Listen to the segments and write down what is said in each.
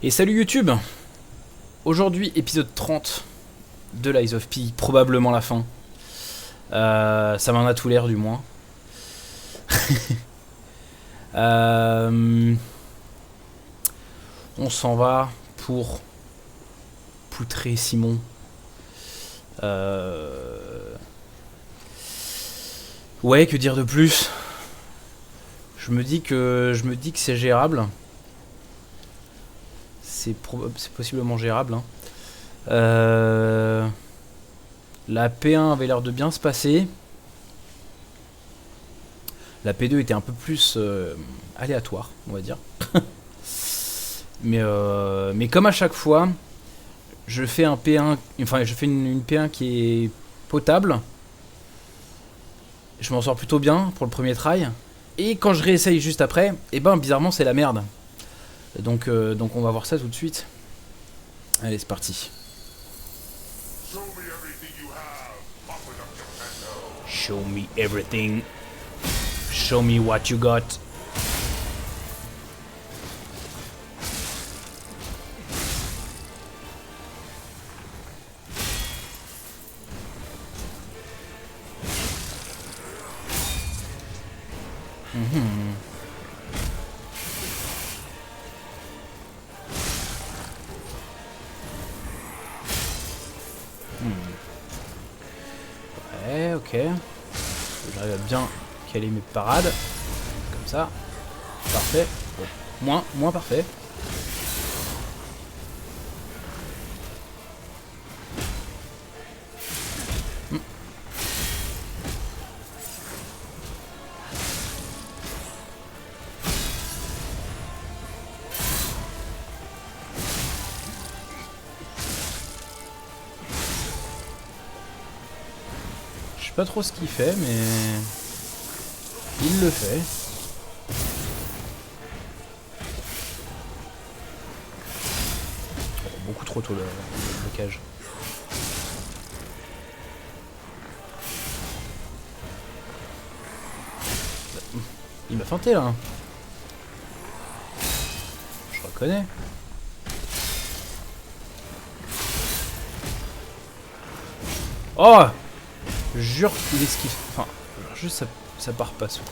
Et salut YouTube. Aujourd'hui épisode 30 de Lies of P, probablement la fin. Ça m'en a tout l'air du moins. On s'en va pour poutrer Simon. Ouais, que dire de plus? Je me dis que c'est gérable. C'est possiblement gérable. Hein. La P1 avait l'air de bien se passer. La P2 était un peu plus aléatoire, on va dire. mais comme à chaque fois, je fais un P1, enfin je fais une P1 qui est potable. Je m'en sors plutôt bien pour le premier try. Et quand je réessaye juste après, et ben bizarrement c'est la merde. Donc on va voir ça tout de suite. Allez, c'est parti. Show me everything. Show me what you got. Ouais, ok. J'arrive à bien caler mes parades. Comme ça. Parfait. Bon. Moins parfait. Je sais pas trop ce qu'il fait, mais il le fait. Oh, beaucoup trop tôt le blocage. Il m'a feinté là. Je reconnais. Oh! Je jure qu'il esquive. Enfin, juste ça part pas ce coup.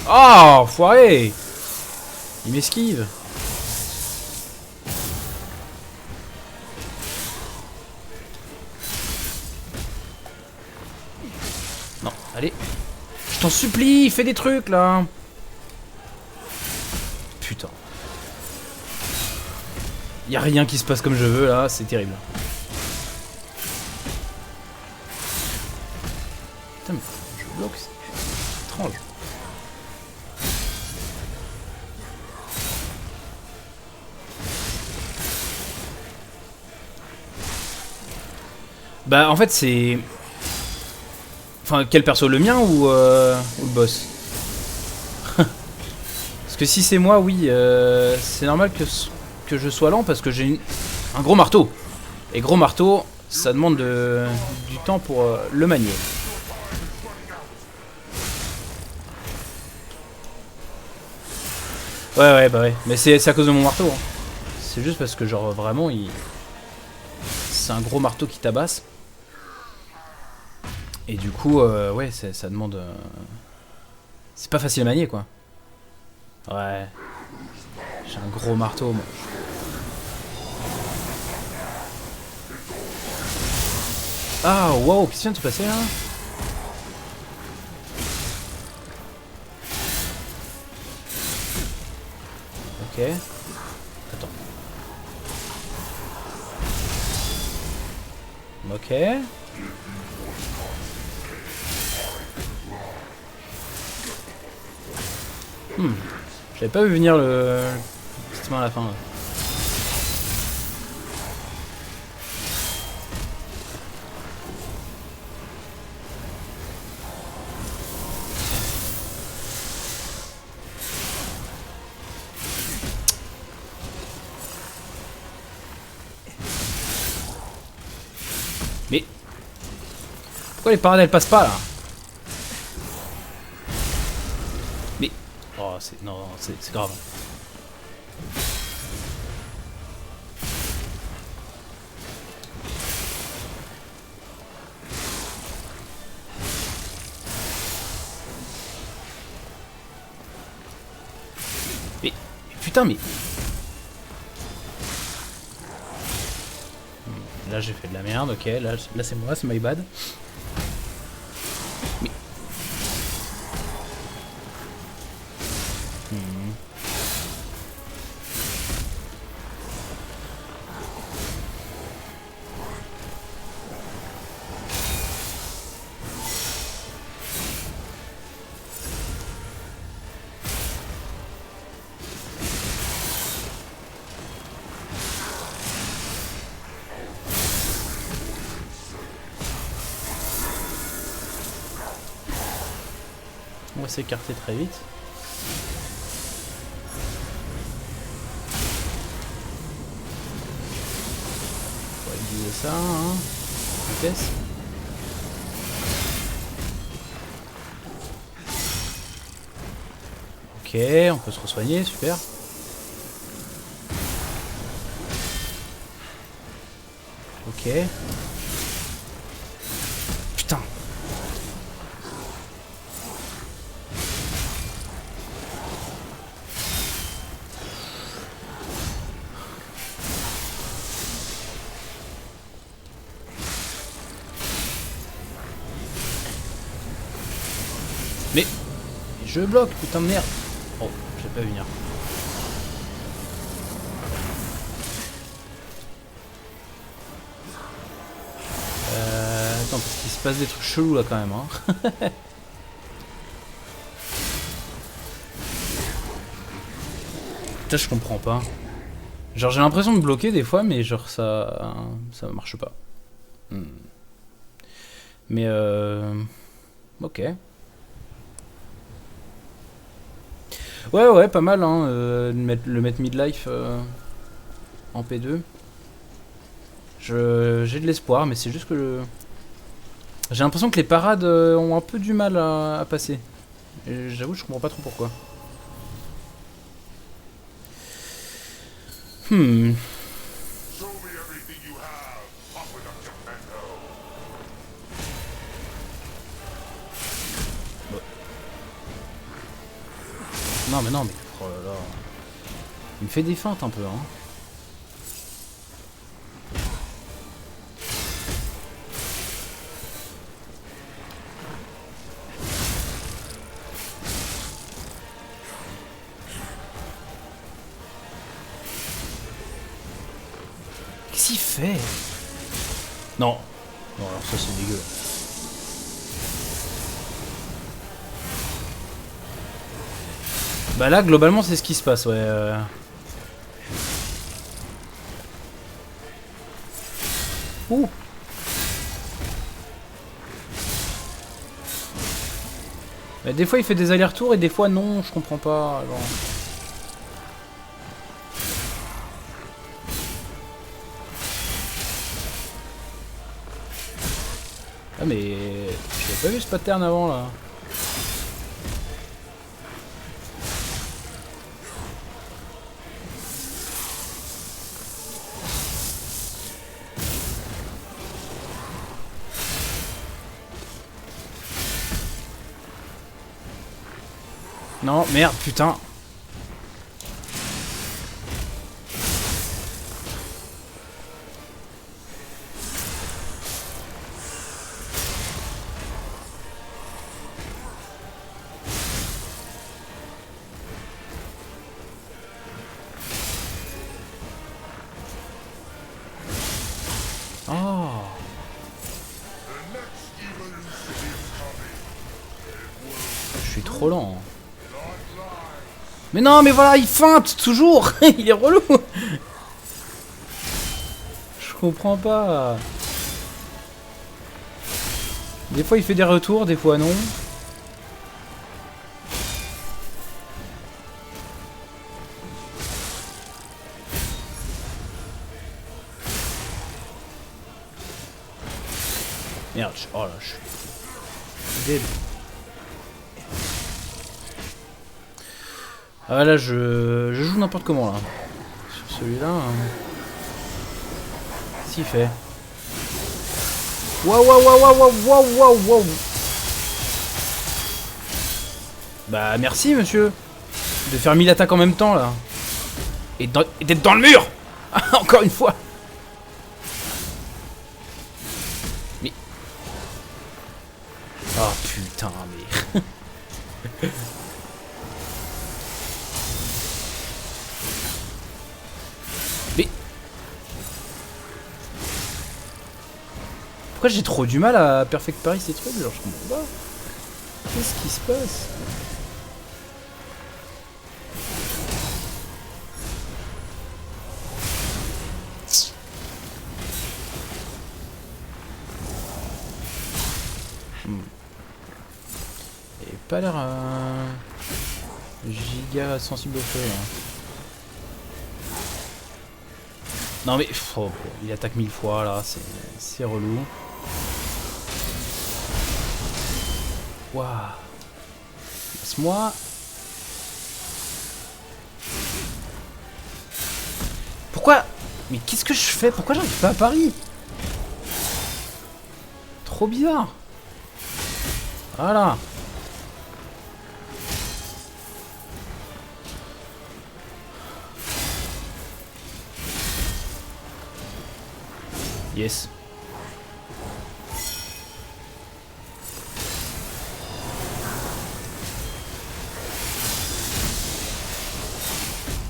Oh, foiré! Il m'esquive. Non, allez. Je t'en supplie, fais des trucs là. Putain. Y a rien qui se passe comme je veux là, c'est terrible. Putain, mais je bloque, c'est étrange. Bah en fait c'est... Enfin quel perso, le mien ou le boss? Parce que si c'est moi, oui, c'est normal que je sois lent parce que j'ai un gros marteau. Et gros marteau, ça demande du temps pour le manier. Ouais, bah ouais. Mais c'est à cause de mon marteau. Hein. C'est juste parce que genre vraiment, c'est un gros marteau qui tabasse. Et du coup, ouais, ça demande... C'est pas facile à manier, quoi. Ouais. J'ai un gros marteau, moi. Ah, wow, qu'est-ce qui vient de se passer, là? Ok. Attends. Ok. J'avais pas vu venir le petit main à la fin. Là. Mais pourquoi les parades elles passent pas là? Oh, c'est... Non, c'est grave. Mais... Putain, mais... Là, j'ai fait de la merde, ok. Là c'est moi, c'est my bad. Mais... On va s'écarter très vite. On va utiliser ça, hein. Vitesse. Ok, on peut se re-soigner, super. Ok. Putain. Mais je bloque, putain de merde. Oh, je vais pas venir. Attends, parce qu'il se passe des trucs chelous là quand même, hein. Putain, je comprends pas. Genre j'ai l'impression de bloquer des fois, mais genre ça marche pas. Mais ok. Ouais, pas mal, hein, le mettre midlife en P2. J'ai de l'espoir, mais c'est juste que j'ai l'impression que les parades ont un peu du mal à passer. J'avoue, je comprends pas trop pourquoi. Non, mais oh là là. Il me fait des feintes un peu, hein. Qu'est-ce qu'il fait? Non. Non, alors ça c'est dégueu. Bah là, globalement, c'est ce qui se passe, ouais. Ouh. Bah, des fois, il fait des allers-retours et des fois, non, je comprends pas. Alors... Ah, mais... J'avais pas vu ce pattern avant, là. Non, merde, putain. Oh. Je suis trop lent. Mais non, mais voilà, il feinte toujours. Il est relou. Je comprends pas. Des fois il fait des retours, des fois non. Merde, oh là, je suis dead. Ah là je joue n'importe comment là. Sur celui-là. S'il fait. Waouh waouh waouh waouh waouh waouh waouh. Bah merci monsieur. De faire 1000 attaques en même temps là. Et d'être dans le mur. Encore une fois. Mais. Oh putain mais. Mais. Pourquoi j'ai trop du mal à Perfect Paris ces trucs? Genre je comprends pas. Qu'est-ce qui se passe? Il n'a pas l'air giga sensible au feu là. Non mais oh, il attaque 1000 fois là, c'est relou. Waouh. Laisse-moi. Pourquoi? Mais qu'est-ce que je fais? Pourquoi j'arrive pas à Paris? Trop bizarre. Voilà. Yes.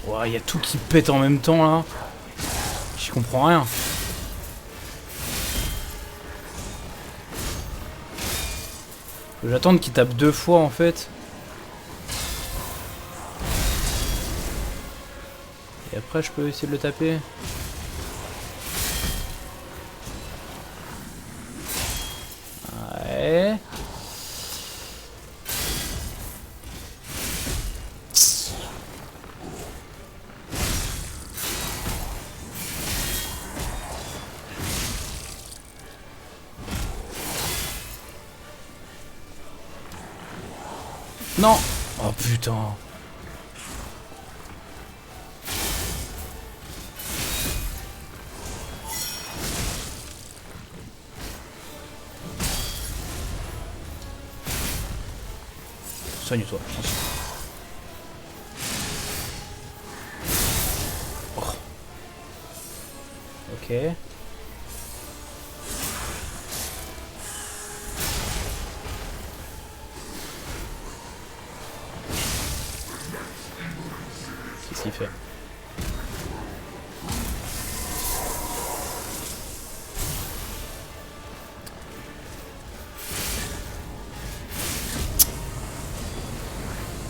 Ouah, y a tout qui pète en même temps là. J'y comprends rien. Faut que j'attende qu'il tape 2 fois en fait. Et après je peux essayer de le taper. Ouais. Non. Oh putain. Soigne-toi. Oh. Ok. Qu'est-ce qu'il fait?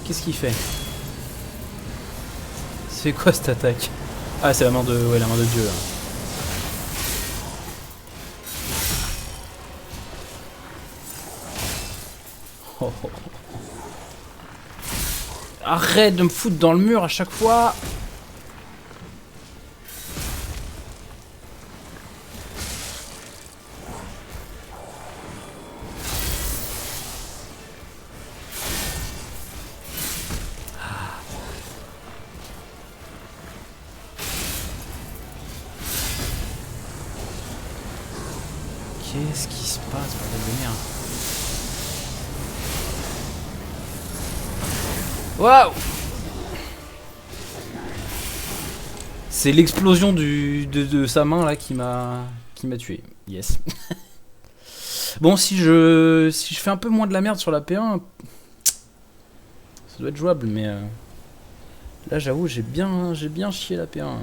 Qu'est-ce qu'il fait? C'est quoi cette attaque? Ah c'est la main de. Ouais, la main de Dieu là. Oh, oh. Arrête de me foutre dans le mur à chaque fois. Qu'est-ce qui se passe, bordel de merde? Waouh! C'est l'explosion de sa main là qui m'a tué. Yes. Bon, si je fais un peu moins de la merde sur la P1, ça doit être jouable, mais là j'avoue j'ai bien chié la P1.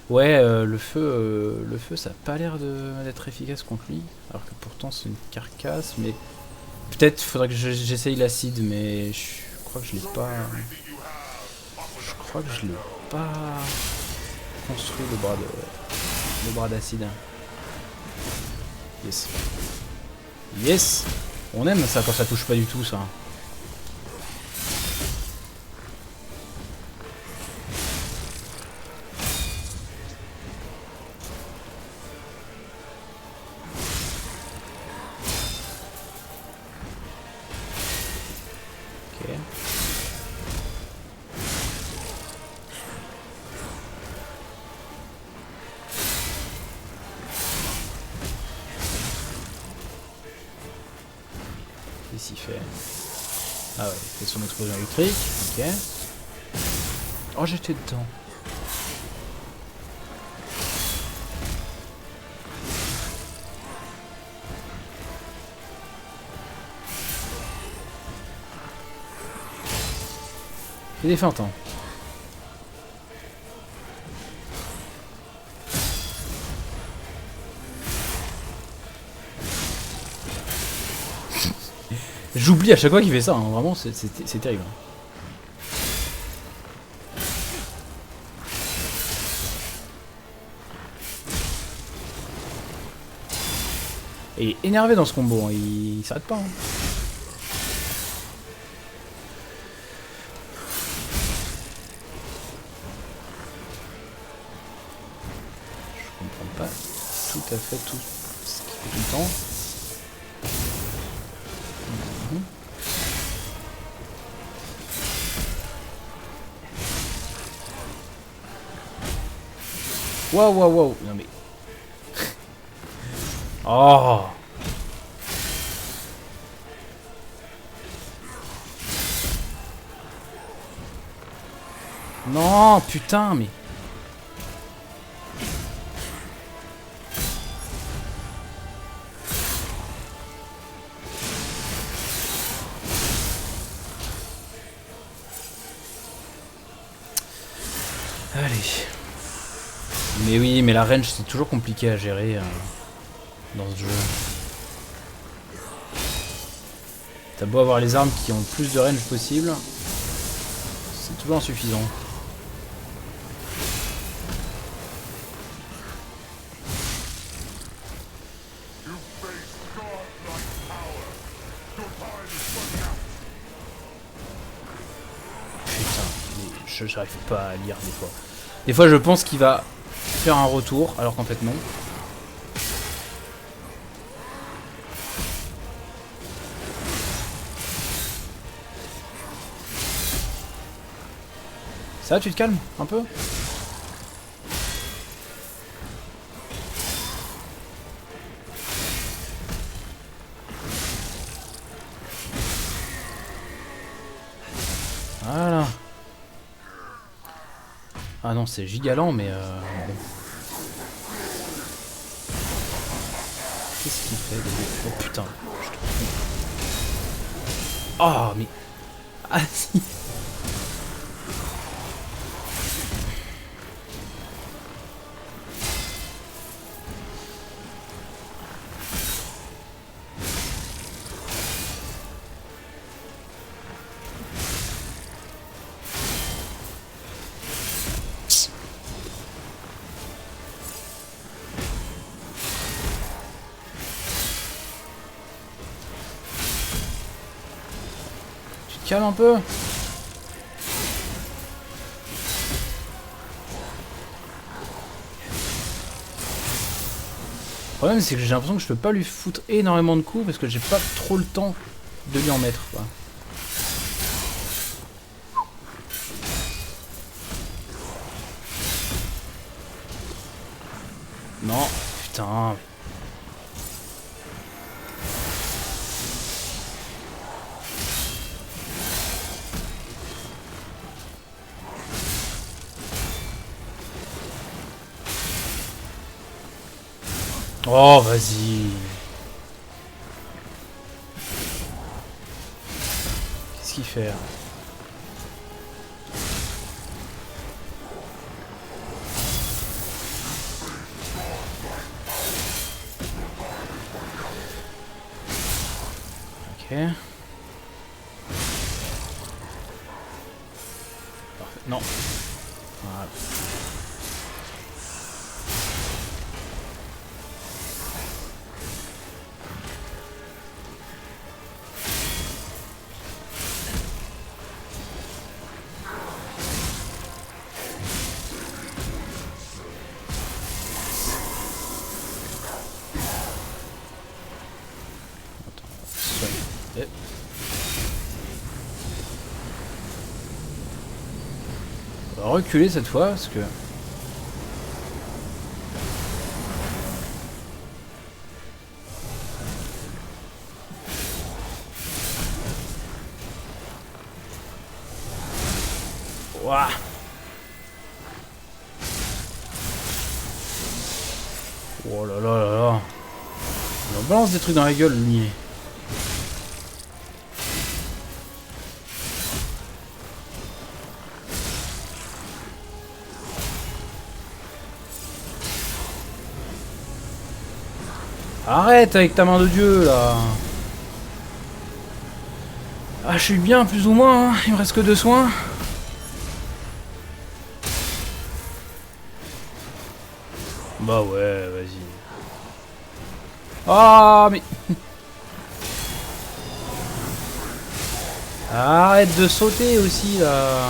Ouais, le feu ça a pas l'air d'être efficace contre lui, alors que pourtant c'est une carcasse, mais peut-être faudrait que j'essaye l'acide, mais je crois que je l'ai pas. Je crois que je l'ai pas construit le bras d'acide. Yes. Yes. On aime ça quand ça touche pas du tout ça. Qu'est-ce qu'il fait? Ah ouais, il fait son explosion électrique. Ok. Oh, j'étais dedans. Il est feintant. J'oublie à chaque fois qu'il fait ça, hein. Vraiment, c'est terrible. Et il est énervé dans ce combo, hein. Il s'arrête pas. Hein. Je comprends pas tout à fait tout ce qu'il fait tout le temps. Waouh, waouh, waouh. Non mais... Oh. Non, putain, mais... Allez. Mais oui, mais la range c'est toujours compliqué à gérer dans ce jeu. T'as beau avoir les armes qui ont le plus de range possible, c'est toujours insuffisant. Putain, j'arrive pas à lire des fois. Des fois je pense qu'il va faire un retour, alors qu'en fait non. Ça va, tu te calmes un peu? Voilà. Ah non, c'est gigalant, mais bon. Qu'est-ce qu'il fait de... Oh putain. Oh, mais... Ah si. Tu te calmes un peu? Le problème c'est que j'ai l'impression que je peux pas lui foutre énormément de coups parce que j'ai pas trop le temps de lui en mettre quoi. Non, putain. Oh, vas-y. Qu'est-ce qu'il fait là? Ok. Parfait. Non. Voilà. On va reculer cette fois parce que... Ouah. Oh là là là là. Il en balance des trucs dans la gueule, le niais. Arrête avec ta main de Dieu, là. Ah, je suis bien, plus ou moins, hein. Il me reste que 2 soins. Bah ouais, vas-y. Ah, mais... Arrête de sauter aussi, là.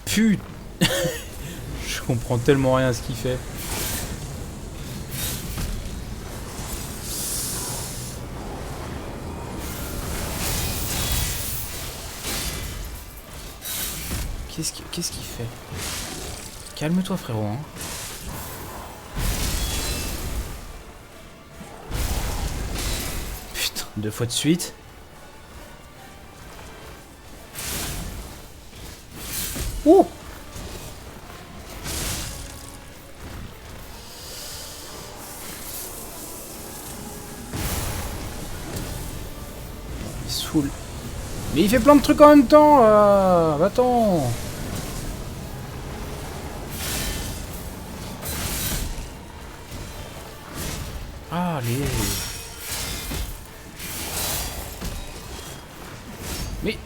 Putain. Je comprends tellement rien à ce qu'il fait. Qu'est-ce qu'il fait? Calme-toi, frérot. Hein. Putain, 2 fois de suite. Ouh! Il se saoule. Mais il fait plein de trucs en même temps. Attends. Allez. Mais...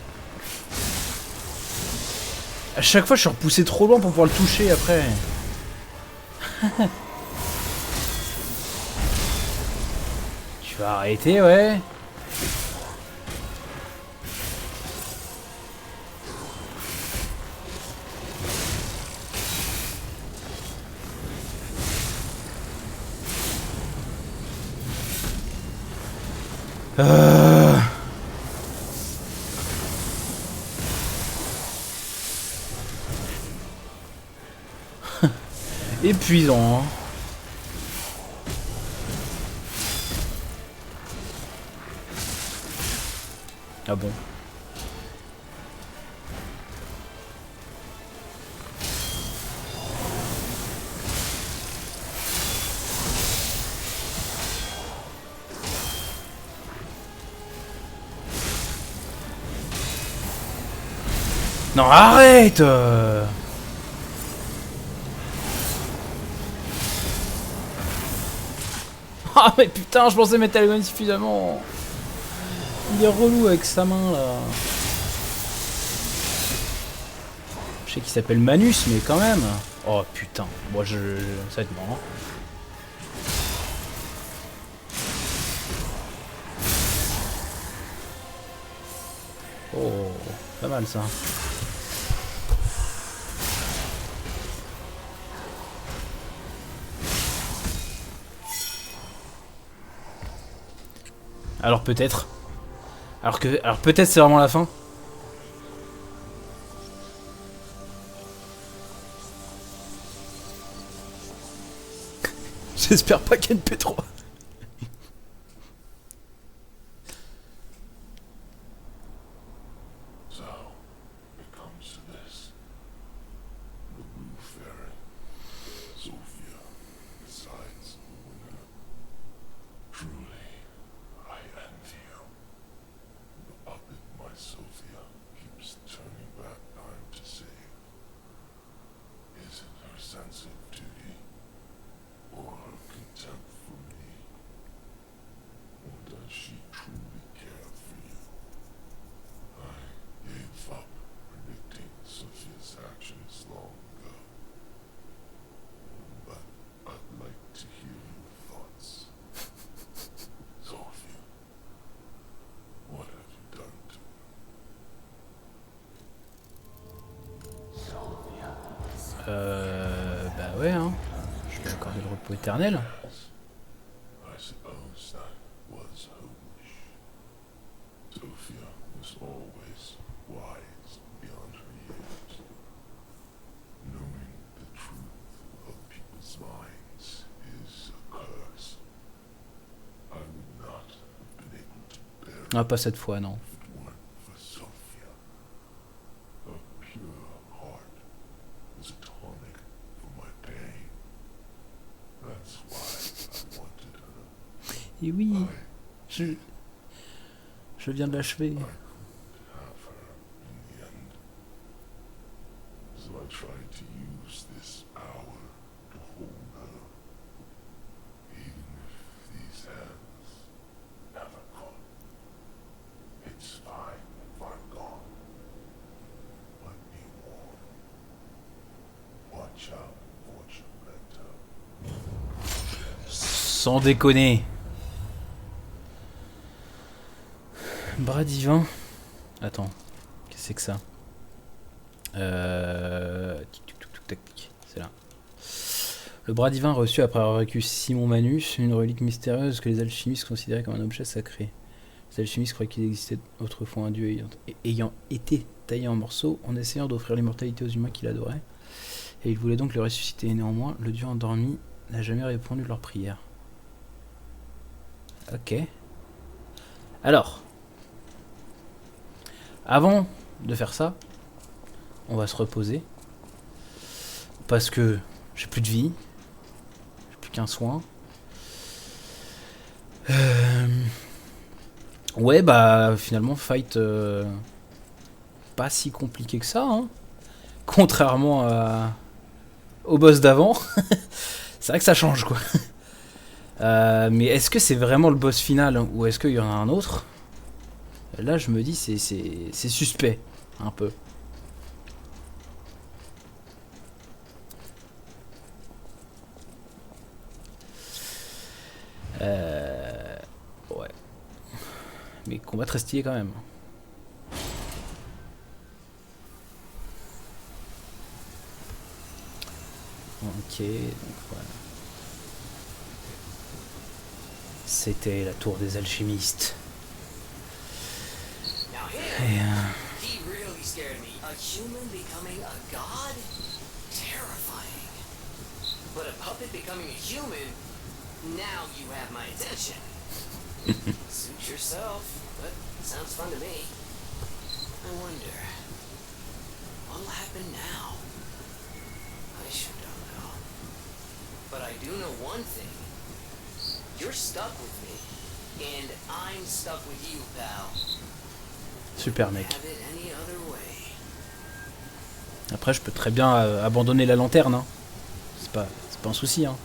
À chaque fois, je suis repoussé trop loin pour pouvoir le toucher après. Tu vas arrêter, ouais. Épuisant, hein. Ah bon. Non, arrête. Ah mais putain, je pensais mettre Algon suffisamment. Il est relou avec sa main là. Je sais qu'il s'appelle Manus, mais quand même. Oh putain, moi ça va être marrant. Oh, pas mal ça. Alors peut-être. Alors peut-être c'est vraiment la fin. J'espère pas qu'NP3. Bah ouais, hein. Je peux accorder le repos éternel. Knowing the truth of people's minds. Ah, pas cette fois, non. One for Sophia. Her pure heart is a tonic for my pain. That's why I wanted her. Et oui, I je, je viens de l'achever. have her in the end. So I tried to use this power to hold her. Even if these hands never come. It's fine if I'm gone. But be warned. Watch out, fortune hunter. Sans déconner. Bras divin. Attends, qu'est-ce que c'est que ça? C'est là. Le bras divin reçu après avoir vécu Simon Manus, une relique mystérieuse que les alchimistes considéraient comme un objet sacré. Les alchimistes croyaient qu'il existait autrefois un dieu ayant été taillé en morceaux en essayant d'offrir l'immortalité aux humains qu'il adorait. Et ils voulaient donc le ressusciter. Et néanmoins, le dieu endormi n'a jamais répondu de leur prière. Ok. Alors, avant de faire ça, on va se reposer. Parce que j'ai plus de vie. J'ai plus qu'un soin. Ouais, bah finalement, fight pas si compliqué que ça. Hein. Contrairement au boss d'avant. C'est vrai que ça change quoi. Mais est-ce que c'est vraiment le boss final ou est-ce qu'il y en a un autre? Là, je me dis, c'est suspect, un peu. Ouais. Mais combat très stylé quand même. Ok, donc voilà. C'était la tour des alchimistes. Et He really scared me. A human becoming a god? Terrifying. But a puppet becoming a human? Now you have my attention. Suit yourself, but sounds fun to me. I wonder, what'll happen now? I sure don't know. But I do know one thing. You're stuck with me, and I'm stuck with you, pal. super mec. Have it any other way. Après, je peux très bien abandonner la lanterne. Hein. C'est pas un souci. Hein.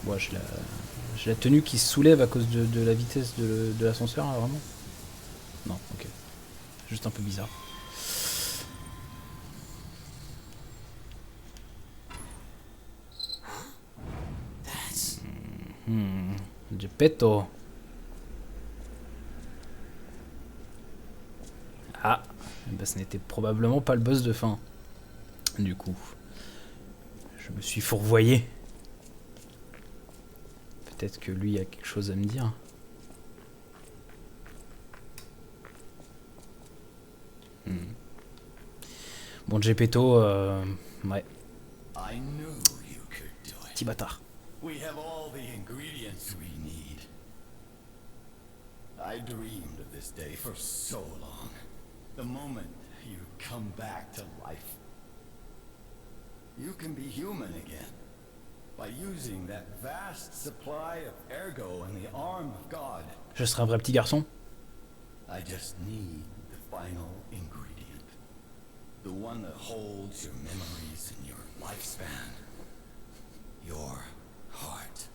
Bon, j'ai la tenue qui se soulève à cause de la vitesse de l'ascenseur, là, vraiment. Non, ok. Juste un peu bizarre. That's Geppetto. Ah, bah, ce n'était probablement pas le boss de fin. Du coup, je me suis fourvoyé. Peut-être que lui a quelque chose à me dire. Bon, Geppetto, ouais, I knew you could do it. petit bâtard. We have all the ingredients we need. I dreamed of this day for so long. The moment you come back to life. You can be human again. By using that vast supply of ergo and the arm of God. Je serai un vrai petit garçon. I just need the final ingredient. The one that holds your memories and your lifespan. Your heart.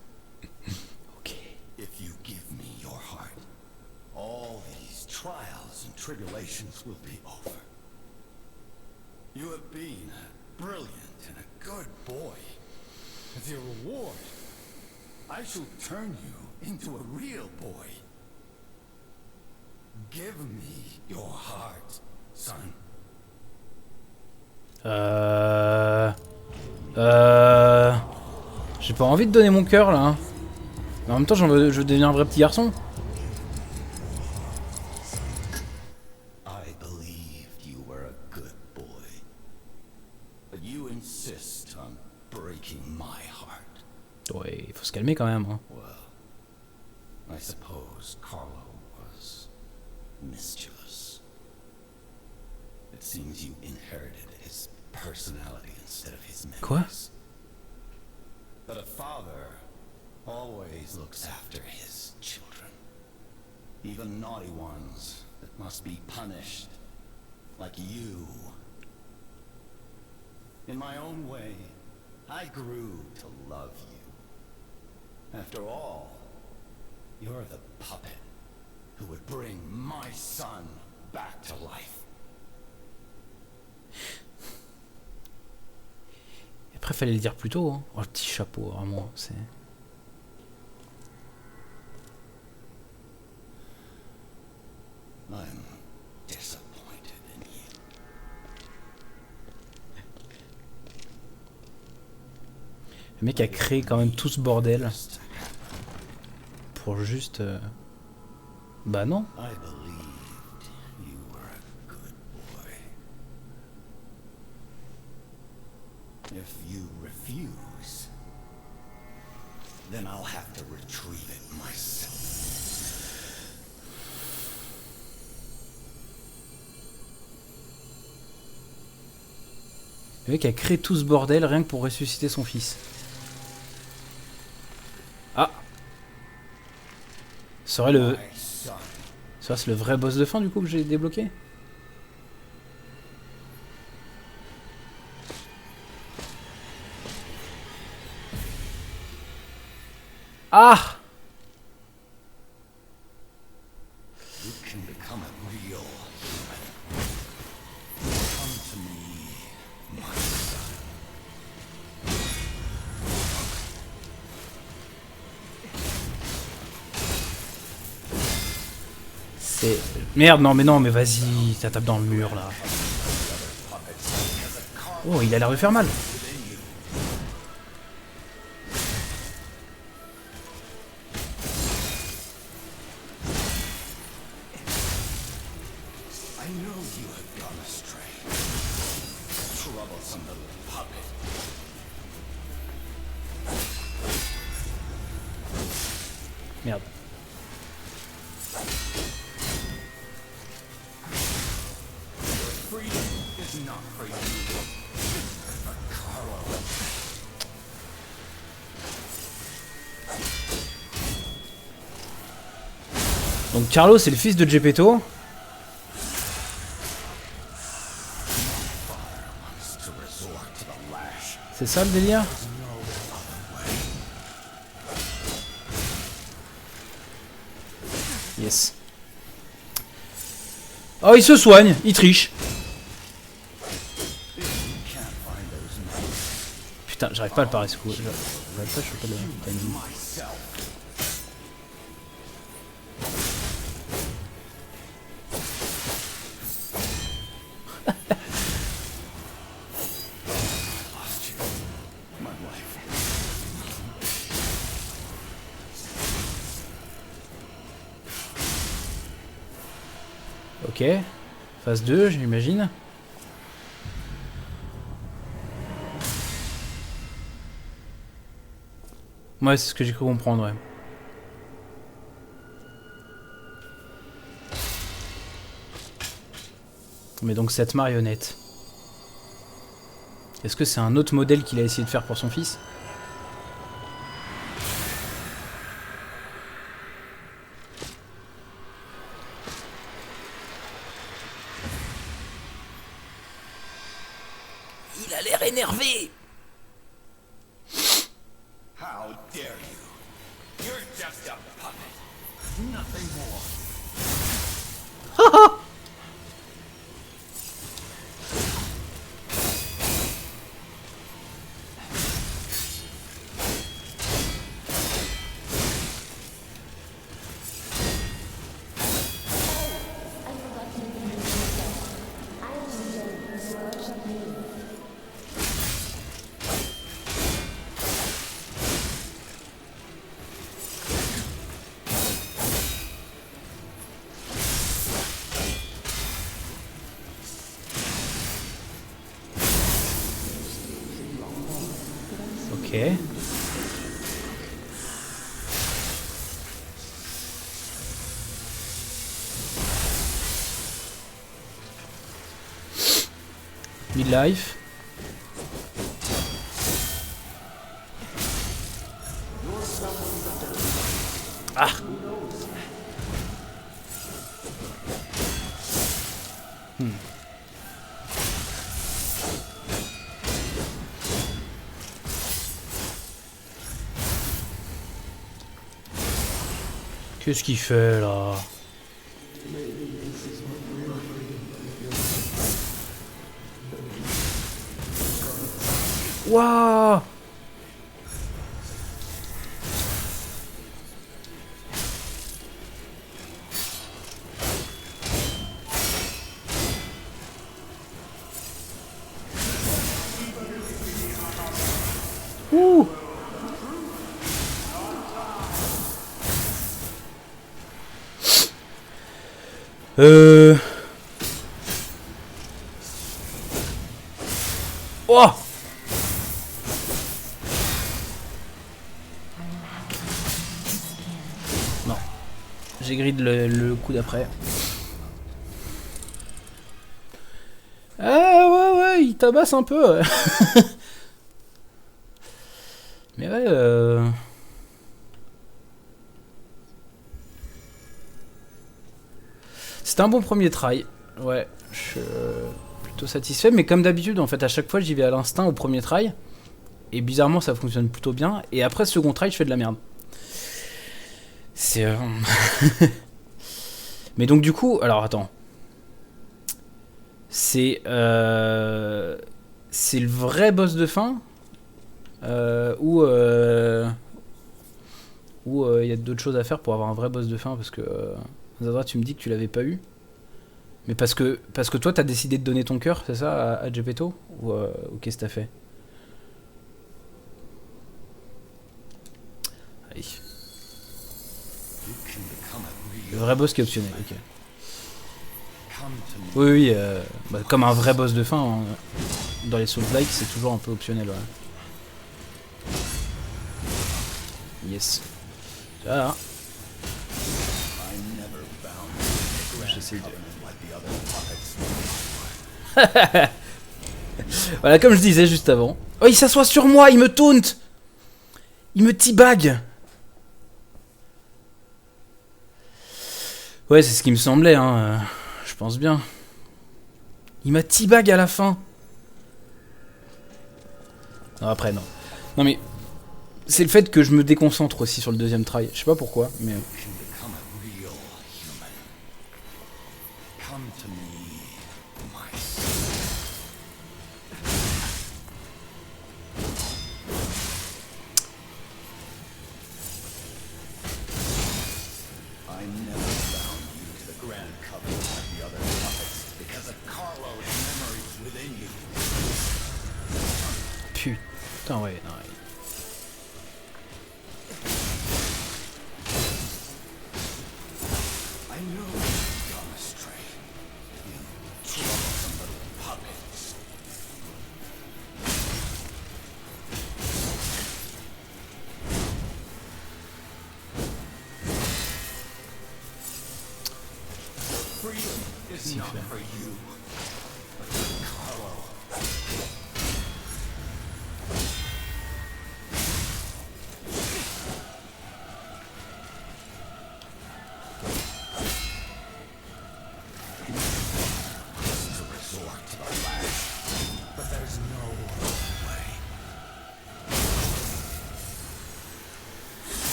Ok. If you give me your heart, all these trials and tribulations will be over. You have been a brilliant and a good boy. As your reward, I shall turn you into a real boy. Give me your heart, son. J'ai pas envie de donner mon cœur là. Hein. Mais en même temps, je veux devenir un vrai petit garçon. I believed you were a good boy. But you insist on breaking my heart. Ouais, il faut se calmer quand même. Hein. Well, I suppose Carlo was mischievous. It seems you inherited his personality instead of his memories. Quoi? But a father always looks after his children. Even naughty ones that must be punished. Like you. In my own way, I grew to love you. After all, you're the puppet who would bring my son back to life. Après, fallait le dire plus tôt. Hein. Oh, le petit chapeau, vraiment, c'est... I'm disappointed in you. Le mec a créé quand même tout ce bordel pour juste... Bah non. I believed you were a good boy. If you refuse, then I'll have to retrieve it myself. Le mec a créé tout ce bordel rien que pour ressusciter son fils. Ah! Serait le... My son. Ça, c'est le vrai boss de fin du coup que j'ai débloqué? Ah! You can become a real human. Come to me, my son. C'est... Merde, non mais vas-y, ça tape dans le mur là. Oh, il a l'air de faire mal. I know you have gone astray. Troublesome little puppet. Merde. Freedom is not for you. For Carlo. Donc Carlo, c'est le fils de Geppetto. Wants to resort to the lash. C'est ça le délire? Yes. Oh, il se soigne, il triche. Can't find those men Putain, j'arrive pas à le parer ce coup. J'arrive pas à choper le timing. myself. Lost you. My wife. Ok. Phase 2, j'imagine. Ouais, c'est ce que j'ai cru comprendre, ouais. Mais donc cette marionnette. Est-ce que c'est un autre modèle qu'il a essayé de faire pour son fils? Il a l'air énervé. How dare you? You're just a puppet. Nothing more. Ok. Midlife. Ah. Qu'est-ce qu'il fait là? Waouh! Ouh! Oh! Non. J'ai grid le coup d'après. Ah ouais, il tabasse un peu. Ouais. Mais ouais, c'était un bon premier try. Ouais, je suis plutôt satisfait. Mais comme d'habitude, en fait, à chaque fois, j'y vais à l'instinct au premier try. Et bizarrement, ça fonctionne plutôt bien. Et après, second try, je fais de la merde. C'est... Mais donc du coup, alors attends. C'est le vrai boss de fin ou il y a d'autres choses à faire pour avoir un vrai boss de fin, parce que Zadra, tu me dis que tu l'avais pas eu, mais parce que toi t'as décidé de donner ton cœur, c'est ça, à Geppetto, ou qu'est-ce que t'as fait? Allez. Le vrai boss qui est optionnel, ok. Oui, bah, comme un vrai boss de fin, hein, dans les Souls-like, c'est toujours un peu optionnel, ouais. Yes. Ah. J'essaie de... Voilà, comme je disais juste avant. Oh, il s'assoit sur moi, il me taunt. Il me teabag. Ouais, c'est ce qui me semblait, hein. Je pense bien. Il m'a teabag à la fin. Non, après, non. Non, mais... c'est le fait que je me déconcentre aussi sur le deuxième try. Je sais pas pourquoi, mais... Putain, ouais, non, ouais.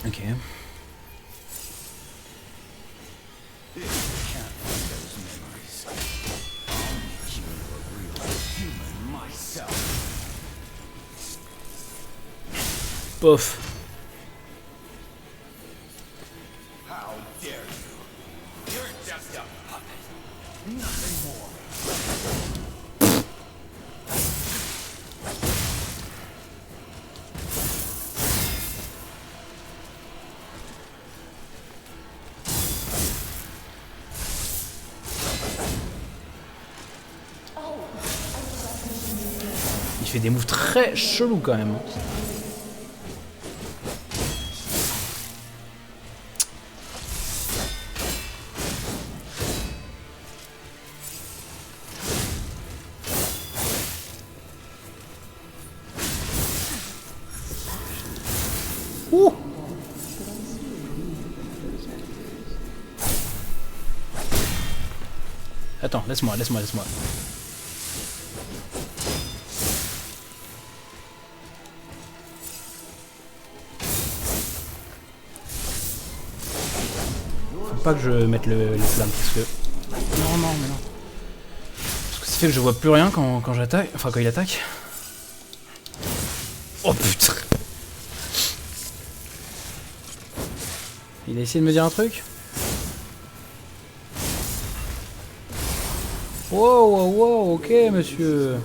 Ok. Pof. Il fait des moves très chelous quand même. Ouh. Attends, laisse-moi. Faut pas que je mette les flammes parce que... Non, mais non. Parce que ça fait que je vois plus rien quand j'attaque. Enfin, quand il attaque. Oh putain. Il a essayé de me dire un truc. Wow, ok monsieur.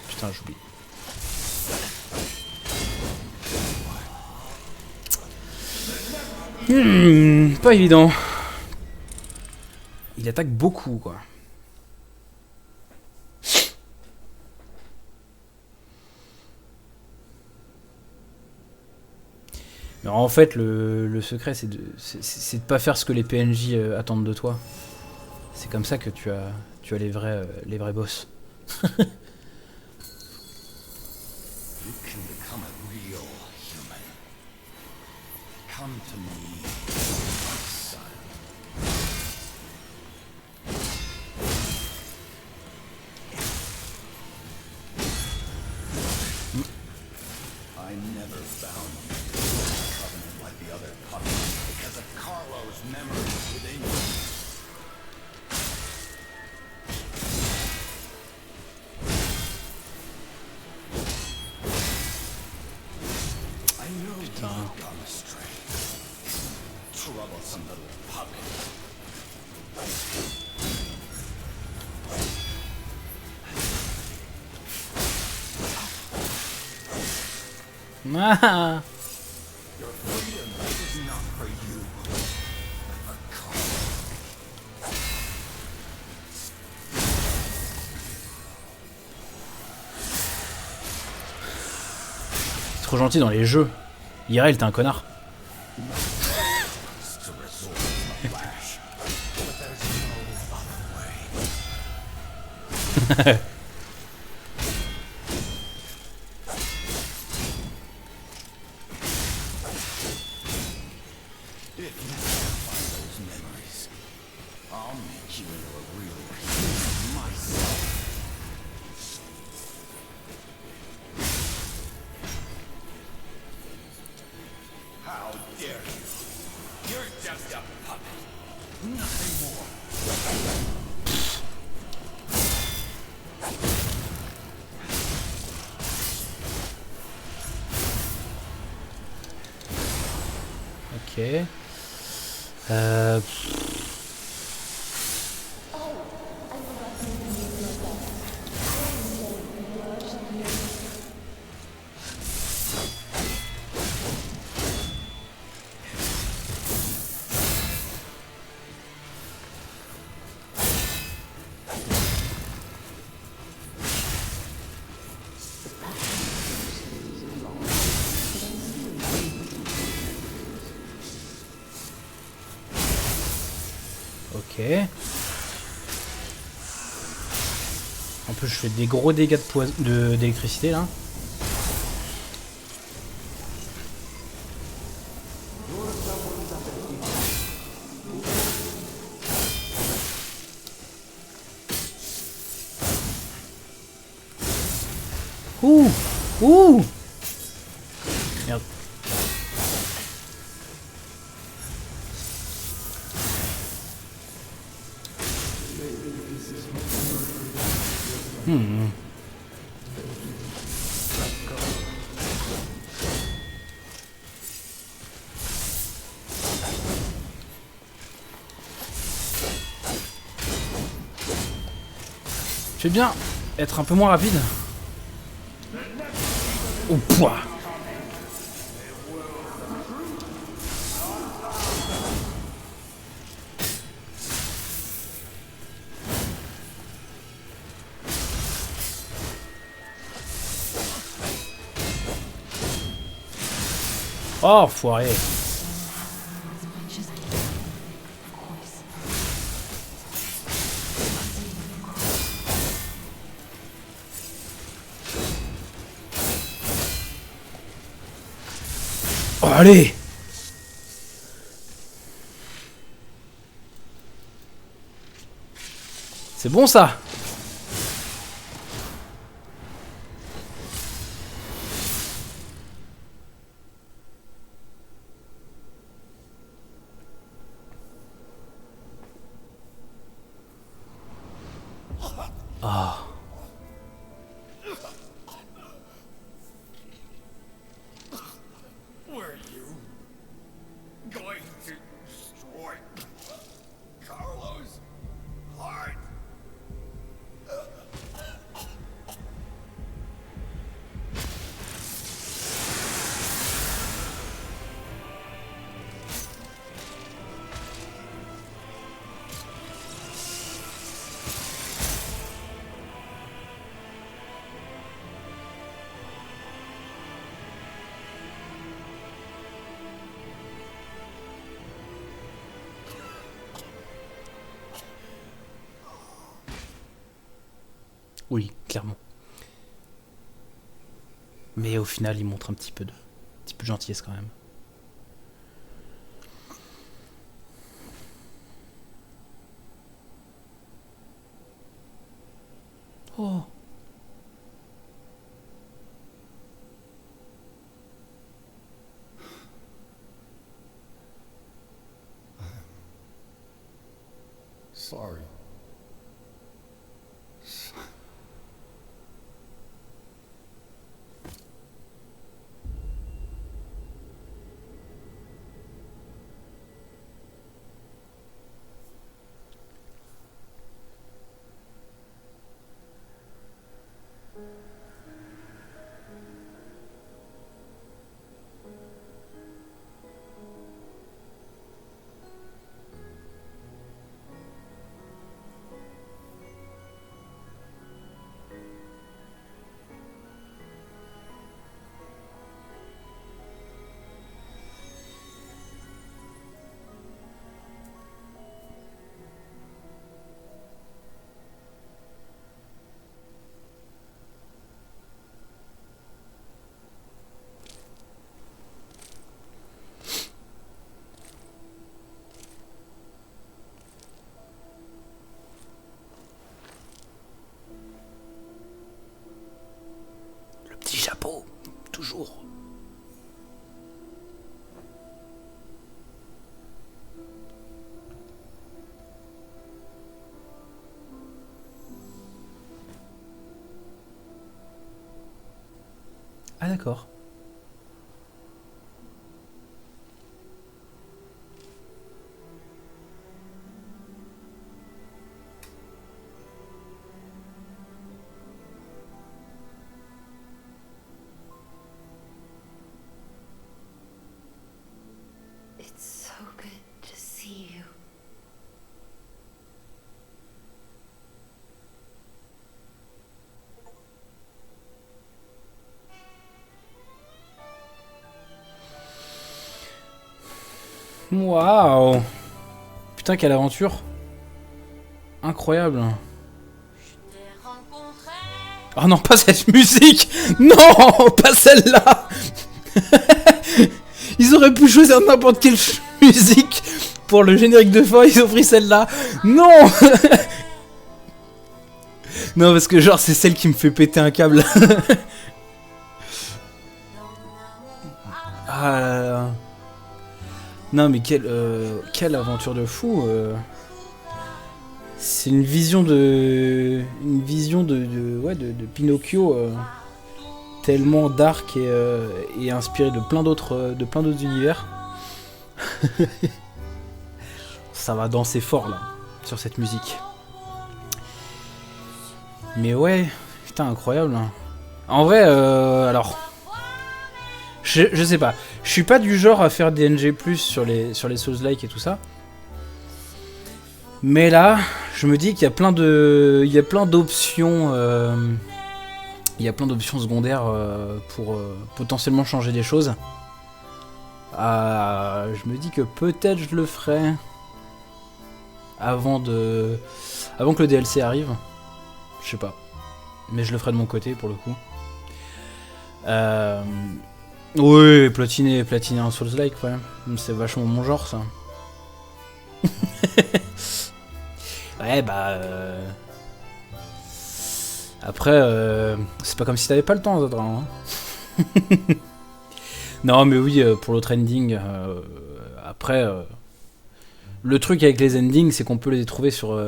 Putain, j'oublie. Pas évident. Il attaque beaucoup, quoi. Mais en fait, le secret, c'est de pas faire ce que les PNJ attendent de toi. C'est comme ça que tu as les vrais boss. You can become a real human. Come to me, my son. I never found you in a covenant like the other puppets because of Carlo's memories within you. I know you've gone astray. Troublesome little puppet. Ah. Your freedom is not for you, but for Carlo. C'est trop gentil dans les jeux. Irel, t'es un connard. To resort to the flash, but there's no other way. If you can't find those memories, I'll make you into a real human myself. How dare you? You're just a puppet. Nothing more. Ok. Ok. En plus, je fais des gros dégâts d'électricité là. Ouh. Merde. Je vais bien être un peu moins rapide. Oh pouah. Oh, foiré. just, of course. Oh, allez! C'est bon ça! Ah. Were you going to destroy Carlos' heart? Oui, clairement. Mais au final, il montre un petit peu de gentillesse quand même. Oh. Sorry. Le petit chapeau, toujours. Ah d'accord. It's so good to see you. Waouh! Putain, quelle aventure! Incroyable! Oh non, pas cette musique! Non, pas celle-là! Ils auraient pu choisir n'importe quelle musique pour le générique de fin, ils ont pris celle-là. Non! Non, parce que genre, c'est celle qui me fait péter un câble. Ah là là. Non, mais quelle aventure de fou! C'est une vision de Pinocchio tellement dark et inspiré de plein d'autres univers. Ça va danser fort là sur cette musique. Mais ouais, putain, incroyable. En vrai, alors, je sais pas. Je suis pas du genre à faire des NG+ sur les Souls-like et tout ça. Mais là, je me dis qu'il y a plein d'options. Il y a plein d'options secondaires pour potentiellement changer des choses. Je me dis que peut-être je le ferai avant que le DLC arrive. Je sais pas. Mais je le ferai de mon côté pour le coup. Oui, platiner un Souls-like, ouais. C'est vachement mon genre, ça. Ouais, bah... Après, c'est pas comme si t'avais pas le temps, Zodra. Hein. Non, mais oui, pour l'autre ending, après... le truc avec les endings, c'est qu'on peut les trouver sur,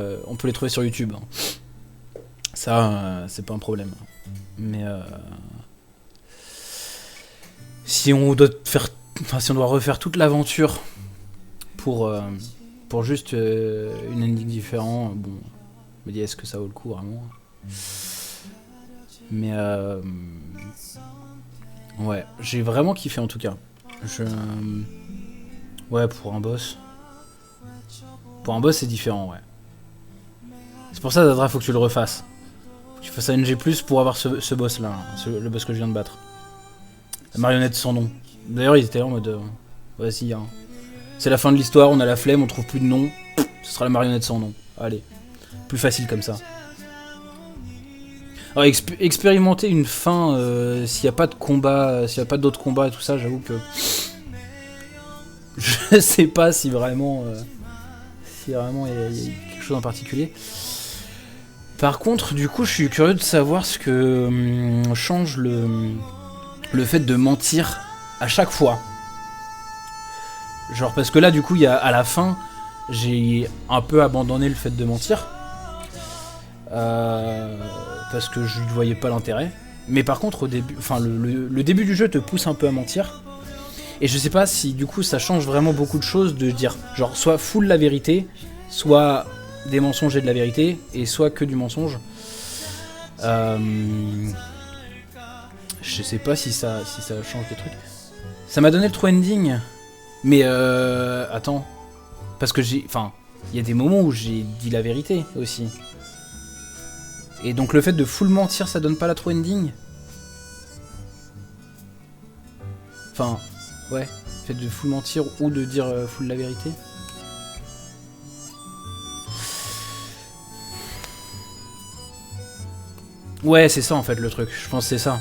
YouTube. Hein. Ça, c'est pas un problème. Mais... si on doit refaire toute l'aventure pour juste une ending différente, bon, je me dis est-ce que ça vaut le coup vraiment? Mais ouais, j'ai vraiment kiffé en tout cas. Ouais, pour un boss c'est différent, ouais. C'est pour ça Zadra, faut que tu le refasses. Faut que tu fasses un NG+ pour avoir ce boss là, le boss que je viens de battre. La marionnette sans nom. D'ailleurs, ils étaient là en mode... vas-y, hein. C'est la fin de l'histoire, on a la flemme, on trouve plus de nom. Ce sera la marionnette sans nom. Allez. Plus facile comme ça. Alors, expérimenter une fin s'il n'y a pas de combat, s'il n'y a pas d'autres combats et tout ça, j'avoue que... je sais pas si vraiment... il y a quelque chose en particulier. Par contre, du coup, je suis curieux de savoir ce que change le fait de mentir à chaque fois. Genre parce que là du coup à la fin j'ai un peu abandonné le fait de mentir parce que je ne voyais pas l'intérêt. Mais par contre au début, enfin le début du jeu te pousse un peu à mentir. Et je sais pas si du coup ça change vraiment beaucoup de choses de dire genre soit full la vérité, soit des mensonges et de la vérité, et soit que du mensonge. Je sais pas si ça change des trucs. Ça m'a donné le true ending. Mais attends. Parce que il y a des moments où j'ai dit la vérité aussi. Et donc le fait de full mentir, ça donne pas la true ending? Enfin, ouais. Le fait de full mentir ou de dire full la vérité. Ouais, c'est ça en fait le truc. Je pense que c'est ça.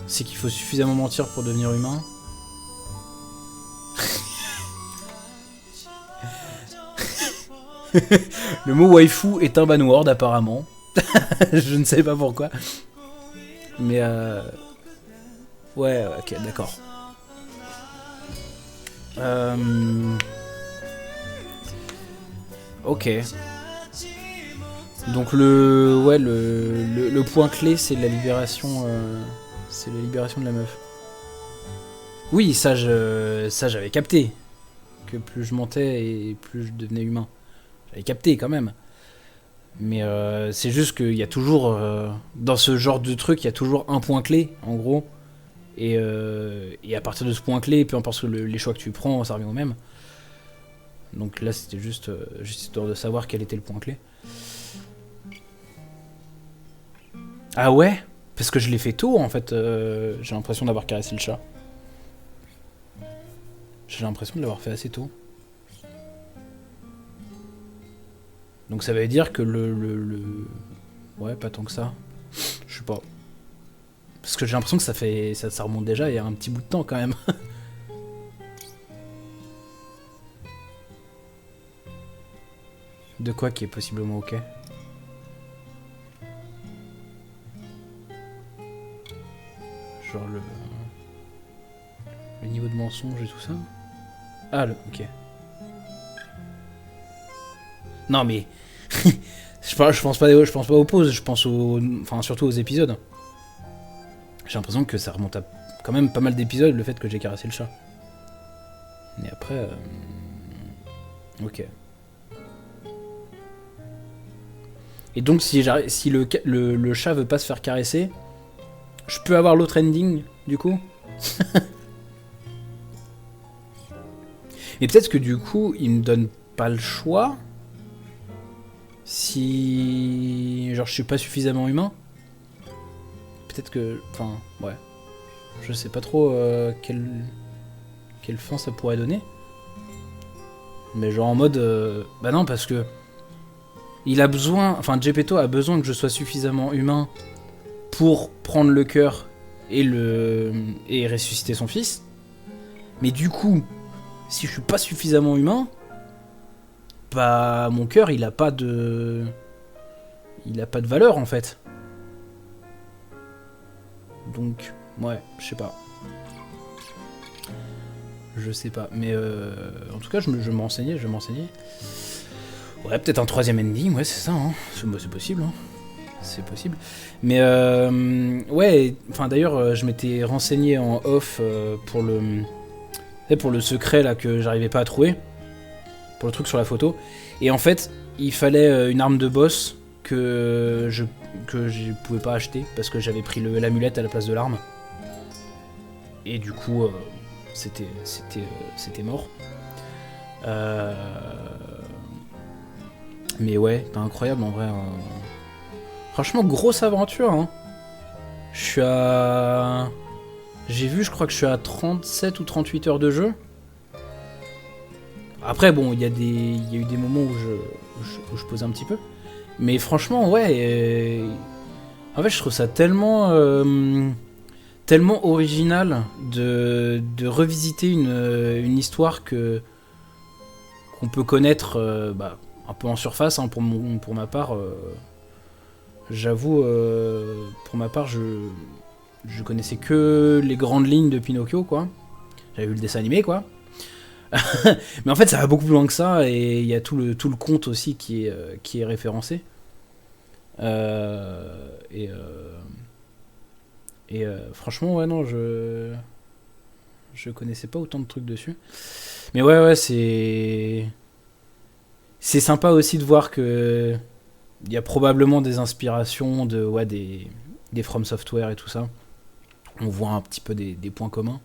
C'est qu'il faut suffisamment mentir pour devenir humain. Le mot waifu est un banword apparemment. Je ne sais pas pourquoi. Mais ouais, ok, d'accord. Ok. Donc le point clé, c'est la libération. C'est la libération de la meuf. Oui, ça j'avais capté. Que plus je mentais et plus je devenais humain. J'avais capté quand même. Mais c'est juste qu'il y a toujours... dans ce genre de truc, il y a toujours un point clé, en gros. Et à partir de ce point clé, peu importe les choix que tu prends, ça revient au même. Donc là, c'était juste histoire de savoir quel était le point clé. Ah ouais? Parce que je l'ai fait tôt, en fait. J'ai l'impression d'avoir caressé le chat. J'ai l'impression de l'avoir fait assez tôt. Donc ça veut dire que ouais, pas tant que ça. Je sais pas. Parce que j'ai l'impression que ça remonte déjà il y a un petit bout de temps quand même. De quoi qui est possiblement ok? Genre le niveau de mensonge et tout ça? Ah, ok. Non mais... je pense pas aux pauses, je pense surtout aux épisodes. J'ai l'impression que ça remonte à quand même pas mal d'épisodes, le fait que j'ai caressé le chat. Et après... Ok. Et donc si le chat veut pas se faire caresser, je peux avoir l'autre ending, du coup? Et peut-être que du coup, il me donne pas le choix. Si... genre je suis pas suffisamment humain. Peut-être que... Enfin, ouais. Je sais pas trop quel quelle fin ça pourrait donner. Mais genre en mode... bah non, parce que... Il a besoin... Enfin, Geppetto a besoin que je sois suffisamment humain pour prendre le cœur et ressusciter son fils. Mais du coup, si je suis pas suffisamment humain, bah mon cœur il a pas de valeur en fait. Donc ouais, je sais pas, mais en tout cas je vais m'enseigner. Ouais, peut-être un troisième ending, ouais c'est ça, hein. C'est possible, hein. C'est possible. Mais ouais, enfin d'ailleurs je m'étais renseigné en off pour le secret là que j'arrivais pas à trouver, pour le truc sur la photo. Et en fait, il fallait une arme de boss que je pouvais pas acheter parce que j'avais pris l'amulette à la place de l'arme. Et du coup, c'était mort. Mais ouais, t'es incroyable en vrai. Franchement, grosse aventure. Hein. J'ai vu, je crois que je suis à 37 ou 38 heures de jeu. Après, bon, il y a eu des moments où je posais un petit peu. Mais franchement, ouais. En fait, je trouve ça tellement original de revisiter une histoire qu'on peut connaître un peu en surface, hein, pour ma part. J'avoue, pour ma part, je connaissais que les grandes lignes de Pinocchio, quoi. J'avais vu le dessin animé, quoi. Mais en fait, ça va beaucoup plus loin que ça, et il y a tout le conte aussi qui est référencé. Franchement, ouais, non, je connaissais pas autant de trucs dessus. Mais ouais, c'est sympa aussi de voir que il y a probablement des inspirations des From Software et tout ça. On voit un petit peu des points communs.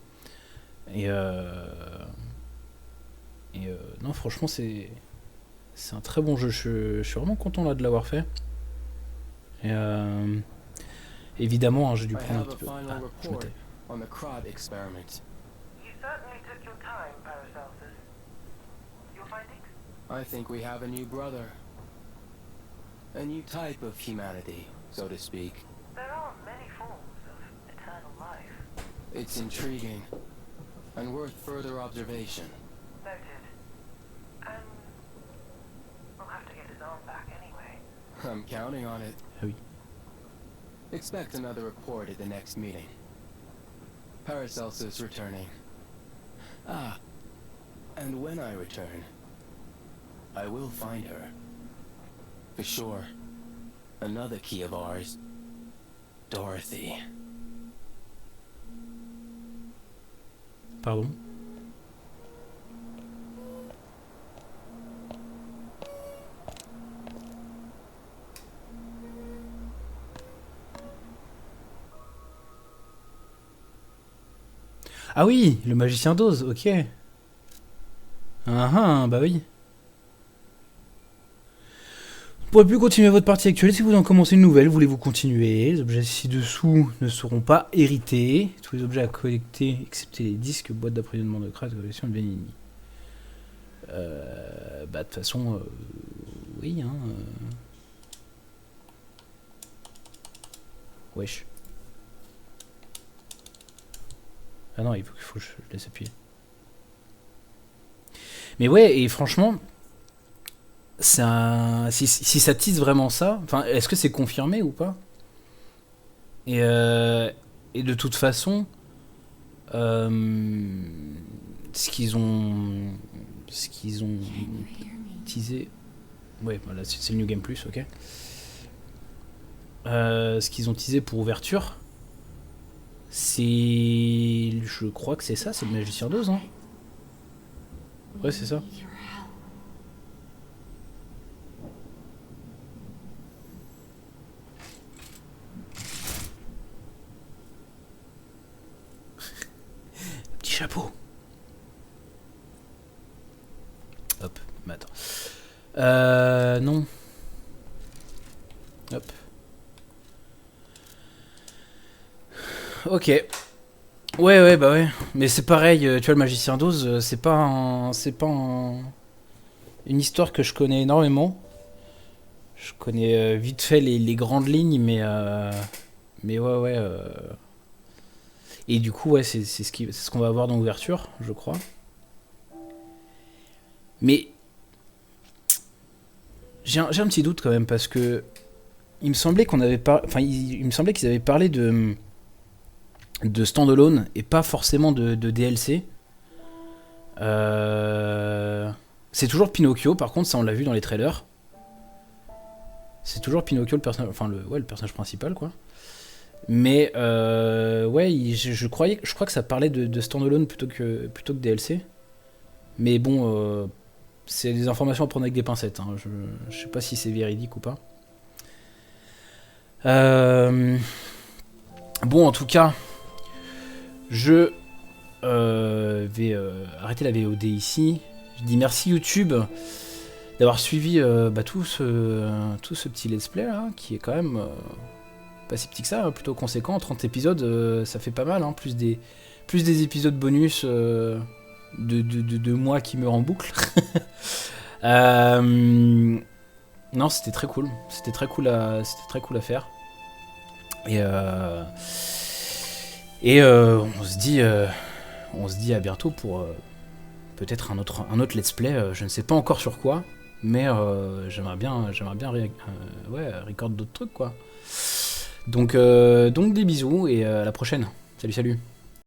Non, franchement, c'est un très bon jeu. Je suis vraiment content là de l'avoir fait. Évidemment, hein, j'ai dû prendre un petit peu. Je me tais. On the Crod experiment. You certainly took your time, Paracelsus. Your findings? I think we have a new brother. A new type of humanity, so to speak. There are many forms of eternal life. It's intriguing and worth further observation. Noted. And we'll have to get his arm back anyway. I'm counting on it. Ah oui. Expect another report at the next meeting. Paracelsus returning. Ah, and when I return, I will find her. For sure. Another key of ours. Dorothy. Pardon. Ah oui, le magicien d'Oz, ok. Bah oui. Vous ne pourrez plus continuer votre partie actuelle si vous en commencez une nouvelle. Voulez-vous continuer? Les objets ci-dessous ne seront pas hérités. Tous les objets à collecter, excepté les disques, boîtes d'approvisionnement de crâne, collection de Benigni. De toute façon, oui, hein. Wesh. Ah non, il faut que je laisse appuyer. Mais ouais, et franchement, si ça tease vraiment ça, enfin, est-ce que c'est confirmé ou pas? Et de toute façon, ce qu'ils ont teasé, ouais, voilà, c'est le New Game Plus, ok. Ce qu'ils ont teasé pour ouverture, je crois que c'est ça, c'est le magicien d'Oz, hein. Ouais, c'est ça. Petit chapeau. Hop, mais attends. Non. Hop. Ok. Ouais, bah ouais. Mais c'est pareil, tu vois, le Magicien d'Oz, une histoire que je connais énormément. Je connais vite fait les grandes lignes, mais ouais. Et du coup, ouais, c'est ce qu'on va avoir dans l'ouverture, je crois. Mais j'ai un petit doute quand même parce que il me semblait qu'on avait pas, enfin, il me semblait qu'ils avaient parlé de standalone et pas forcément de DLC. C'est toujours Pinocchio, par contre, ça on l'a vu dans les trailers. C'est toujours Pinocchio le personnage, enfin le personnage principal quoi. Mais ouais, je crois que ça parlait de standalone plutôt que DLC. Mais bon, c'est des informations à prendre avec des pincettes. Hein. Je sais pas si c'est véridique ou pas. Bon, en tout cas, je vais arrêter la VOD ici. Je dis merci YouTube d'avoir suivi tout ce petit let's play là, qui est quand même pas si petit que ça, hein, plutôt conséquent. 30 épisodes, ça fait pas mal, hein, plus des épisodes bonus de moi qui meurt en boucle. Non, c'était très cool. C'était très cool à faire. Et on se dit à bientôt pour peut-être un autre let's play. Je ne sais pas encore sur quoi, mais j'aimerais bien record d'autres trucs quoi. Donc des bisous et à la prochaine. Salut.